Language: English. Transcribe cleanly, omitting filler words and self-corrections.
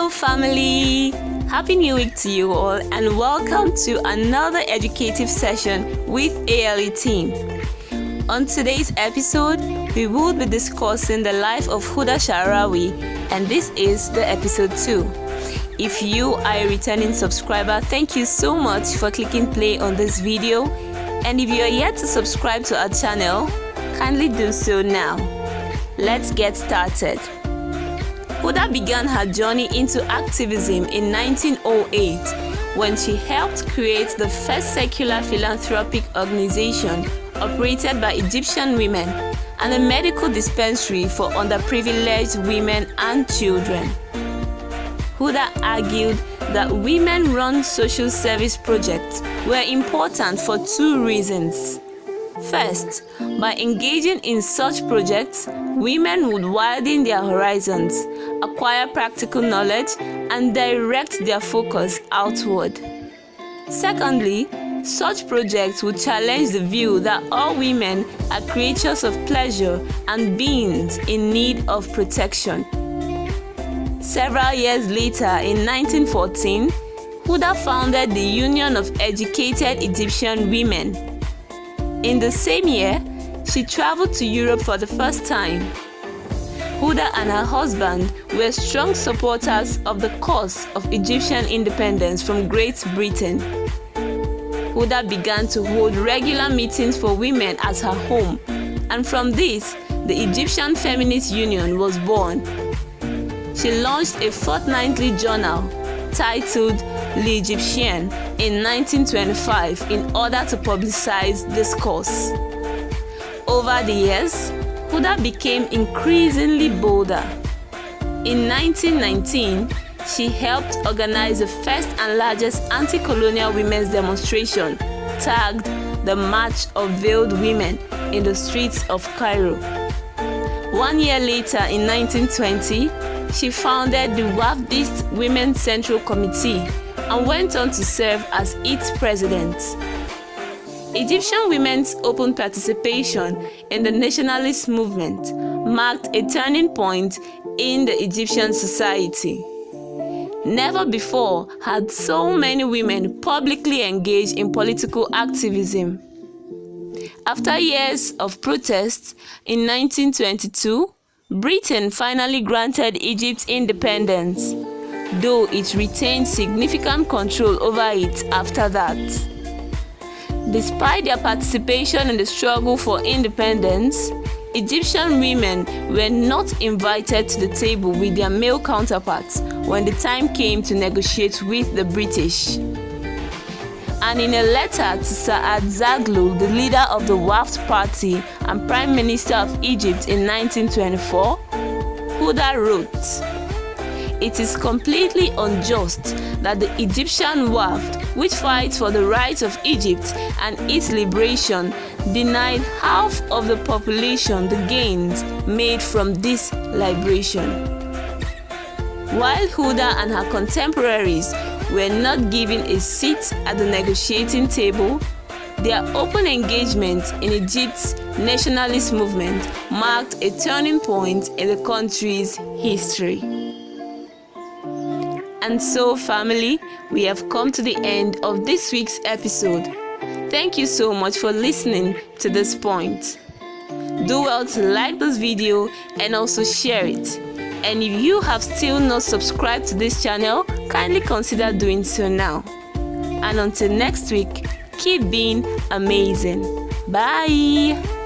Hello family! Happy New Week to you all and welcome to another educative session with ALE team. On today's episode, we will be discussing the life of Huda Sha'arawi, and this is the episode 2. If you are a returning subscriber, thank you so much for clicking play on this video, and if you are yet to subscribe to our channel, kindly do so now. Let's get started. Huda began her journey into activism in 1908 when she helped create the first secular philanthropic organization operated by Egyptian women and a medical dispensary for underprivileged women and children. Huda argued that women-run social service projects were important for two reasons. First, by engaging in such projects, women would widen their horizons, acquire practical knowledge, and direct their focus outward. Secondly, such projects would challenge the view that all women are creatures of pleasure and beings in need of protection. Several years later, in 1914, Huda founded the Union of Educated Egyptian Women. In the same year, she traveled to Europe for the first time. Huda and her husband were strong supporters of the cause of Egyptian independence from Great Britain. Huda began to hold regular meetings for women at her home, and from this, the Egyptian Feminist Union was born. She launched a fortnightly journal titled L'Egyptienne in 1925 in order to publicize this cause. Over the years, Huda became increasingly bolder. In 1919, she helped organize the first and largest anti-colonial women's demonstration, tagged the March of Veiled Women, in the streets of Cairo. 1 year later, in 1920, she founded the Wafdist Women's Central Committee and went on to serve as its president. Egyptian women's open participation in the nationalist movement marked a turning point in the Egyptian society. Never before had so many women publicly engaged in political activism. After years of protests, in 1922, Britain finally granted Egypt independence, though it retained significant control over it after that. Despite their participation in the struggle for independence, Egyptian women were not invited to the table with their male counterparts when the time came to negotiate with the British. And in a letter to Saad Zaghloul, the leader of the Wafd Party and Prime Minister of Egypt in 1924, Huda wrote, "It is completely unjust that the Egyptian Wafd, which fights for the rights of Egypt and its liberation, denied half of the population the gains made from this liberation." While Huda and her contemporaries were not given a seat at the negotiating table, their open engagement in Egypt's nationalist movement marked a turning point in the country's history. And so, family, we have come to the end of this week's episode. Thank you so much for listening to this point. Do well to like this video and also share it. And if you have still not subscribed to this channel, kindly consider doing so now. And until next week, keep being amazing. Bye!